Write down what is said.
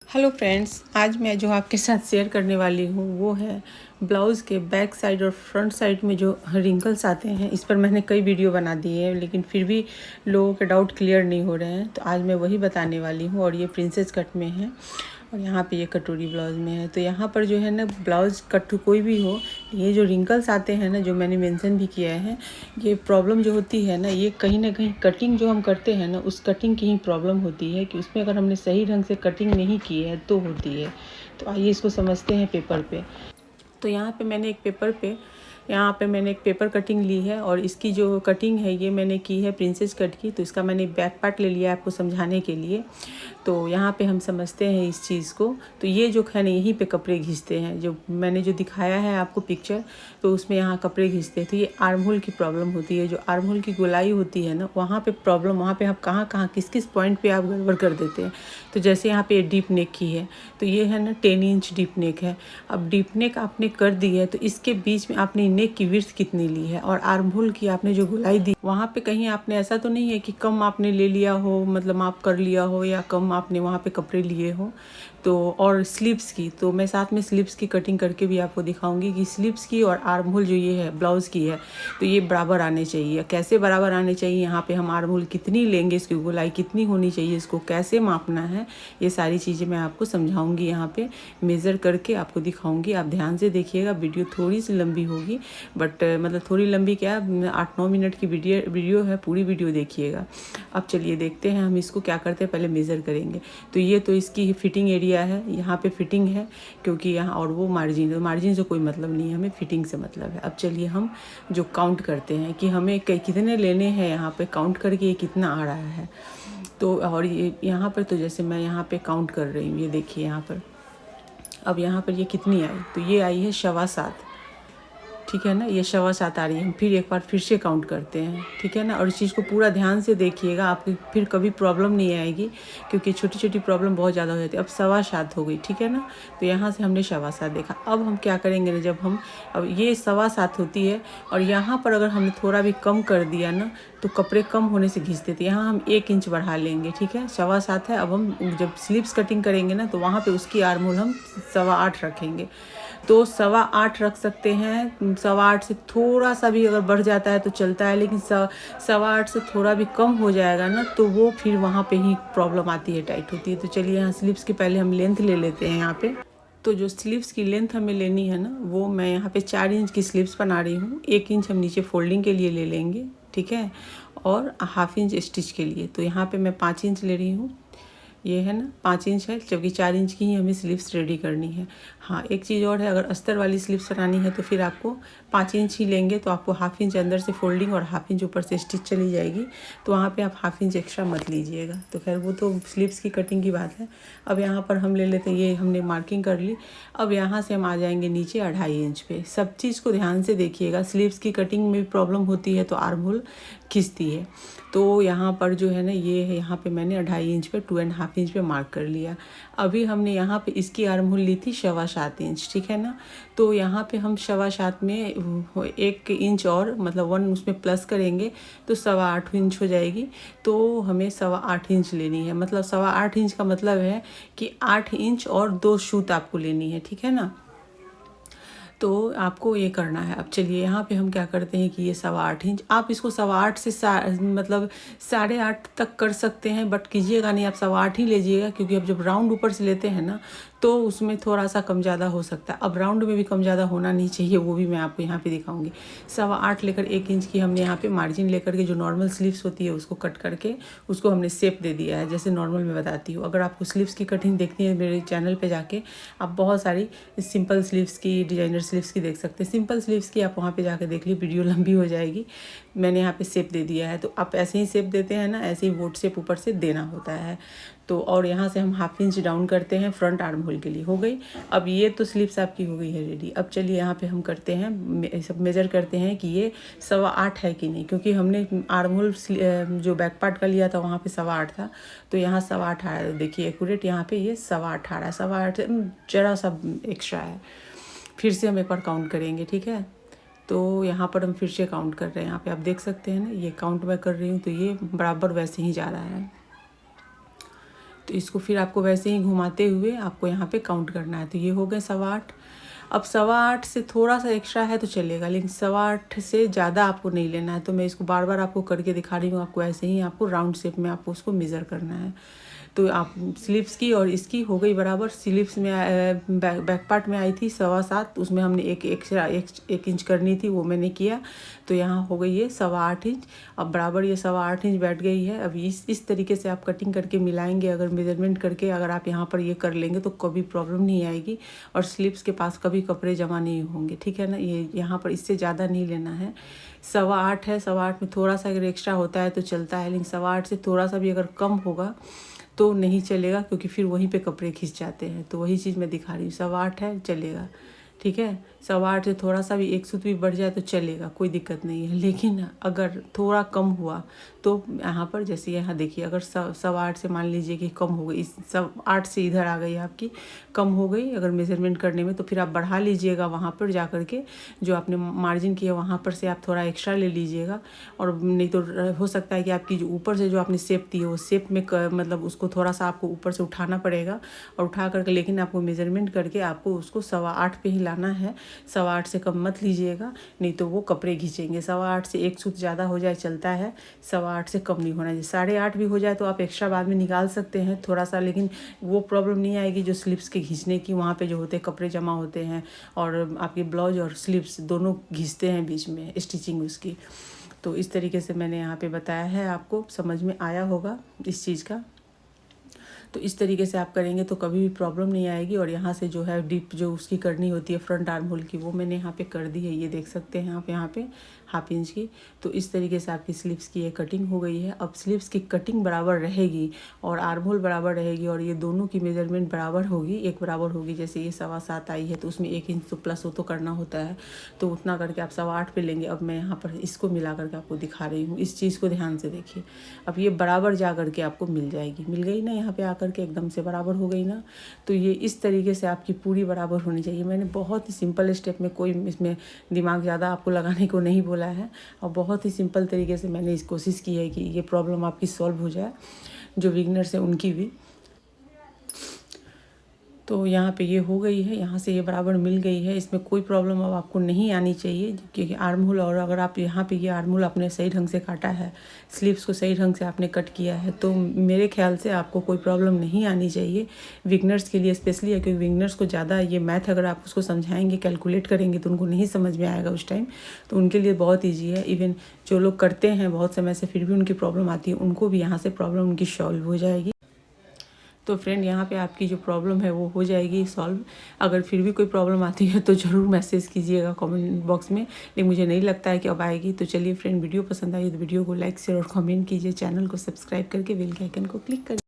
Hello friends, आज मैं जो आपके साथ शेयर करने वाली हूँ वो है ब्लाउज़ के बैक साइड और फ्रंट साइड में जो रिंकल्स आते हैं। इस पर मैंने कई वीडियो बना दिए हैं, लेकिन फिर भी लोगों के डाउट क्लियर नहीं हो रहे हैं। तो आज मैं वही बताने वाली हूँ। और ये प्रिंसेस कट में है और यहाँ पे ये कटोरी ब्लाउज़ में है। तो यहाँ पर जो है ना, ब्लाउज़ कट कोई भी हो, ये जो रिंकल्स आते हैं ना, जो मैंने मेंशन भी किया है, ये प्रॉब्लम जो होती है ना, ये कहीं ना कहीं कटिंग जो हम करते हैं ना, उस कटिंग की ही प्रॉब्लम होती है कि उसमें अगर हमने सही ढंग से कटिंग नहीं की है तो होती है। तो आइए इसको समझते हैं पेपर पे। तो यहाँ पे मैंने एक पेपर कटिंग ली है और इसकी जो कटिंग है ये मैंने की है प्रिंसेस कट की। तो इसका मैंने बैक पार्ट ले लिया है आपको समझाने के लिए। तो यहाँ पे हम समझते हैं इस चीज़ को। तो ये जो है ना, यहीं पे कपड़े घिसते हैं, जो मैंने जो दिखाया है आपको पिक्चर, तो उसमें यहाँ कपड़े घिसते हैं। तो ये आर्म होल की प्रॉब्लम होती है। जो आर्म होल की गोलाई होती है ना, वहाँ पे प्रॉब्लम, वहाँ पे आप कहाँ किस किस पॉइंट पे आप गड़बड़ कर देते हैं। तो जैसे यहाँ पे डीप नेक की है, तो ये है ना 10 इंच डीप नेक है। अब डीप नेक आपने कर दी है, तो इसके बीच में आपने नेक की विड्थ कितनी ली है और आर्म होल की आपने जो गोलाई दी, वहाँ पे कहीं आपने ऐसा तो नहीं है कि कम आपने ले लिया हो, मतलब माप कर लिया हो, या कम आपने वहाँ पे कपड़े लिए हो। तो और स्लीव्स की, तो मैं साथ में स्लीव्स की कटिंग करके भी आपको दिखाऊंगी कि स्लीव्स की और आर्म होल जो ये है ब्लाउज़ की है, तो ये बराबर आने चाहिए। कैसे बराबर आने चाहिए, यहाँ पे हम आर्म होल कितनी लेंगे, इसकी गोलाई कितनी होनी चाहिए, इसको कैसे मापना है, ये सारी चीज़ें मैं आपको समझाऊंगी। यहाँ पे मेज़र करके आपको दिखाऊंगी। आप ध्यान से देखिएगा। वीडियो थोड़ी सी लंबी होगी, बट मतलब थोड़ी लंबी क्या, 8-9 मिनट की वीडियो है, पूरी वीडियो देखिएगा। अब चलिए देखते हैं हम इसको क्या करते हैं। पहले मेज़र करेंगे। तो ये तो इसकी फिटिंग एरिया है, यहाँ पे फिटिंग है, क्योंकि यहाँ, और वो मार्जिन से कोई मतलब नहीं है, हमें फिटिंग से मतलब है। अब चलिए हम जो काउंट करते हैं कि हमें कितने लेने हैं, यहाँ पे काउंट करके ये कितना आ रहा है। तो और ये यहाँ पर, तो जैसे मैं यहाँ पे काउंट कर रही हूँ, ये देखिए यहाँ पर। अब यहाँ पर ये कितनी आई, तो ये आई है 7.25। ठीक है ना, ये 7.25 आ रही है। हम फिर एक बार फिर से काउंट करते हैं, ठीक है ना। और इस चीज़ को पूरा ध्यान से देखिएगा, आपको फिर कभी प्रॉब्लम नहीं आएगी, क्योंकि छोटी छोटी प्रॉब्लम बहुत ज़्यादा हो जाती है। अब 7.25 हो गई, ठीक है ना। तो यहाँ से हमने 7.25 देखा। अब हम क्या करेंगे ना, जब हम, अब ये 7.25 होती है और यहाँ पर अगर हमने थोड़ा भी कम कर दिया ना, तो कपड़े कम होने से घिस देते हैं। यहाँ हम 1 इंच बढ़ा लेंगे, ठीक है। 7.25 है। अब हम जब स्लीव्स कटिंग करेंगे ना, तो वहाँ पे उसकी आर्म होल हम 8.25 रखेंगे। तो 8.25 रख सकते हैं। 8.25 से थोड़ा सा भी अगर बढ़ जाता है तो चलता है, लेकिन 8.25 से थोड़ा भी कम हो जाएगा ना, तो वो फिर वहाँ पे ही प्रॉब्लम आती है, टाइट होती है। तो चलिए यहाँ स्लीव्स की पहले हम लेंथ ले लेते हैं यहाँ पे। तो जो स्लीव्स की लेंथ हमें लेनी है ना, वो मैं यहाँ पे 4 इंच की स्लीव्स बना रही हूँ। 1 इंच हम नीचे फोल्डिंग के लिए ले लेंगे, ठीक है, और 1/2 इंच स्टिच के लिए। तो यहाँ पे मैं 5 इंच ले रही हूँ। ये है ना 5 इंच है, जबकि 4 इंच की ही हमें स्लीव्स रेडी करनी है। हाँ, एक चीज़ और है, अगर अस्तर वाली स्लीव्स बनानी है तो फिर आपको 5 इंच ही लेंगे, तो आपको 1/2 इंच अंदर से फोल्डिंग और 1/2 इंच ऊपर से स्टिच चली जाएगी। तो वहाँ पे आप 1/2 इंच एक्स्ट्रा मत लीजिएगा। तो खैर वो तो स्लीव्स की कटिंग की बात है। अब यहाँ पर हम ले लेते हैं, ये हमने मार्किंग कर ली। अब यहाँ से हम आ जाएंगे नीचे 2.5 इंच पे। सब चीज़ को ध्यान से देखिएगा। स्लीव्स की कटिंग में भी प्रॉब्लम होती है तो आर्म होल खिंचती है। तो यहाँ पर जो है ना, ये है, यहाँ पे मैंने 2.5 इंच पे 2.5 इंच पे मार्क कर लिया। अभी हमने यहाँ पे इसकी आर्म होल ली थी 7.25 इंच, ठीक है ना। तो यहाँ पे हम 7.25 में 1 इंच और, मतलब 1 उसमें प्लस करेंगे तो 8.25 इंच हो जाएगी। तो हमें 8.25 इंच लेनी है। मतलब 8.25 इंच का मतलब है कि 8 इंच और 2 सूत आपको लेनी है, ठीक है ना। तो आपको ये करना है। अब चलिए यहाँ पे हम क्या करते हैं कि ये 8.25 इंच, आप इसको 8.25 से मतलब 8.5 तक कर सकते हैं, बट कीजिएगा नहीं, आप 8.25 ही लीजिएगा, क्योंकि अब जब राउंड ऊपर से लेते हैं ना, तो उसमें थोड़ा सा कम ज़्यादा हो सकता है। अब राउंड में भी कम ज़्यादा होना नहीं चाहिए, वो भी मैं आपको यहाँ पे दिखाऊंगी। 8.25 लेकर 1 इंच की हमने यहाँ पे मार्जिन लेकर के, जो नॉर्मल स्लीव्स होती है उसको कट करके उसको हमने शेप दे दिया है, जैसे नॉर्मल मैं बताती हूँ। अगर आपको स्लीव्स की कटिंग देखनी है, मेरे चैनल पे जाके आप बहुत सारी सिंपल स्लीव्स की, डिजाइनर स्लीव्स की देख सकते हैं। सिंपल स्लीव्स की आप वहाँ पे जाके देख लीजिए, वीडियो लंबी हो जाएगी। मैंने यहाँ पे शेप दे दिया है। तो आप ऐसे ही शेप देते हैं ना, ऐसे ही वोट शेप ऊपर से देना होता है। तो और यहाँ से हम 1/2 इंच डाउन करते हैं फ्रंट आर्म होल के लिए। हो गई। अब ये तो स्लीव्स आपकी हो गई है रेडी। अब चलिए यहाँ पे हम करते हैं, सब मेजर करते हैं कि ये 8.25 है कि नहीं, क्योंकि हमने आर्म होल जो बैक पार्ट का लिया था वहाँ पे 8.25 था। तो यहाँ 8.25 आ रहा है, देखिए एक्यूरेट यहाँ पे ये 8.25 आ रहा है। 8.25 जरा सा एक्स्ट्रा है। फिर से हम एक बार काउंट करेंगे, ठीक है। तो यहाँ पर हम फिर से काउंट कर रहे हैं। यहाँ पे आप देख सकते हैं ना, ये काउंट मैं कर रही हूँ, तो ये बराबर वैसे ही जा रहा है। तो इसको फिर आपको वैसे ही घुमाते हुए आपको यहाँ पे काउंट करना है। तो ये हो गए 8.25। अब 8.25 से थोड़ा सा एक्स्ट्रा है तो चलेगा, लेकिन 8.25 से ज़्यादा आपको नहीं लेना है। तो मैं इसको बार बार आपको करके दिखा रही हूँ, आपको ऐसे ही आपको राउंड शेप में आपको उसको मेज़र करना है। तो आप स्लीव्स की और इसकी हो गई बराबर। स्लीव्स में बैक पार्ट में आई थी 7.25, उसमें हमने एक इंच करनी थी, वो मैंने किया। तो यहाँ हो गई है 8.25 इंच। अब बराबर ये 8.25 इंच बैठ गई है। अब इस तरीके से आप कटिंग करके मिलाएंगे, अगर मेजरमेंट करके अगर आप यहाँ पर ये कर लेंगे तो कभी प्रॉब्लम नहीं आएगी और स्लीव्स के पास कभी कपड़े जमा नहीं होंगे, ठीक है ना। ये यहाँ पर इससे ज़्यादा नहीं लेना है। 8.25 है, 8.25 में थोड़ा सा अगर एक्स्ट्रा होता है तो चलता है, लेकिन 8.25 से थोड़ा सा भी अगर कम होगा तो नहीं चलेगा, क्योंकि फिर वहीं पे कपड़े खिंच जाते हैं। तो वही चीज़ मैं दिखा रही हूँ, 8.25 है चलेगा, ठीक है। 8.25 से थोड़ा सा भी एक सूत भी बढ़ जाए तो चलेगा, कोई दिक्कत नहीं है। लेकिन अगर थोड़ा कम हुआ तो यहाँ पर जैसे यहाँ देखिए, अगर 8.25 से मान लीजिए कि कम हो गई, इस 8 से इधर आ गई आपकी, कम हो गई अगर मेज़रमेंट करने में, तो फिर आप बढ़ा लीजिएगा वहाँ पर जा कर के, जो आपने मार्जिन किया वहाँ पर से आप थोड़ा एक्स्ट्रा ले लीजिएगा। और नहीं तो हो सकता है कि आपकी जो ऊपर से जो आपने शेप दी है वो शेप में मतलब उसको थोड़ा सा आपको ऊपर से उठाना पड़ेगा, और उठा करके, लेकिन आपको मेज़रमेंट करके आपको उसको 8.25 पे ही लाना है। 8.25 से कम मत लीजिएगा, नहीं तो वो कपड़े खींचेंगे। 8.25 से एक सूत ज़्यादा हो जाए चलता है, 8.25 से कम नहीं होना चाहिए। 8.5 भी हो जाए तो आप एक्स्ट्रा बाद में निकाल सकते हैं थोड़ा सा, लेकिन वो प्रॉब्लम नहीं आएगी जो स्लीव्स के खींचने की, वहाँ पे जो होते हैं कपड़े जमा होते हैं और आपके ब्लाउज और स्लीव्स दोनों घिसते हैं बीच में स्टिचिंग उसकी। तो इस तरीके से मैंने यहाँ पे बताया है, आपको समझ में आया होगा इस चीज़ का। तो इस तरीके से आप करेंगे तो कभी भी प्रॉब्लम नहीं आएगी। और यहाँ से जो है डीप जो उसकी करनी होती है फ्रंट आर्म होल की, वो मैंने यहाँ पे कर दी है, ये देख सकते हैं आप यहाँ पे 1/2 इंच की। तो इस तरीके से आपकी स्लीव्स की ये कटिंग हो गई है। अब स्लीव्स की कटिंग बराबर रहेगी और आर्म होल बराबर रहेगी और ये दोनों की मेजरमेंट बराबर होगी, एक बराबर होगी। जैसे ये 7.25 आई है तो उसमें 1 इंच तो प्लस वो तो करना होता है, तो उतना करके आप 8.25 पे लेंगे। अब मैं यहाँ पर इसको मिला करके आपको दिखा रही हूँ, इस चीज़ को ध्यान से देखिए। अब ये बराबर जा करके आपको मिल जाएगी, मिल गई ना, यहाँ पे आकर के एकदम से बराबर हो गई ना। तो ये इस तरीके से आपकी पूरी बराबर होनी चाहिए। मैंने बहुत ही सिंपल स्टेप में, कोई इसमें दिमाग ज़्यादा आपको लगाने को नहीं बोला है, और बहुत ही सिंपल तरीके से मैंने इस कोशिश की है कि ये प्रॉब्लम आपकी सॉल्व हो जाए, जो बिगनर्स हैं उनकी भी। तो यहाँ पे ये हो गई है, यहाँ से ये बराबर मिल गई है, इसमें कोई प्रॉब्लम अब आपको नहीं आनी चाहिए, क्योंकि आर्म होल, और अगर आप यहाँ पे ये आर्म होल आपने सही ढंग से काटा है, स्लीव्स को सही ढंग से आपने कट किया है, तो मेरे ख्याल से आपको कोई प्रॉब्लम नहीं आनी चाहिए। बिगनर्स के लिए स्पेशली है, क्योंकि बिगनर्स को ज़्यादा ये मैथ अगर आप उसको समझाएंगे, कैलकुलेट करेंगे तो उनको नहीं समझ में आएगा उस टाइम, तो उनके लिए बहुत ईजी है। इवन जो लोग करते हैं बहुत समय से फिर भी उनकी प्रॉब्लम आती है, उनको भी यहाँ से प्रॉब्लम उनकी सॉल्व हो जाएगी। तो फ्रेंड, यहाँ पे आपकी जो प्रॉब्लम है वो हो जाएगी सॉल्व। अगर फिर भी कोई प्रॉब्लम आती है तो ज़रूर मैसेज कीजिएगा कमेंट बॉक्स में, लेकिन मुझे नहीं लगता है कि अब आएगी। तो चलिए फ्रेंड, वीडियो पसंद आई तो वीडियो को लाइक शेयर और कमेंट कीजिए, चैनल को सब्सक्राइब करके बेल के आइकन को क्लिक करिए।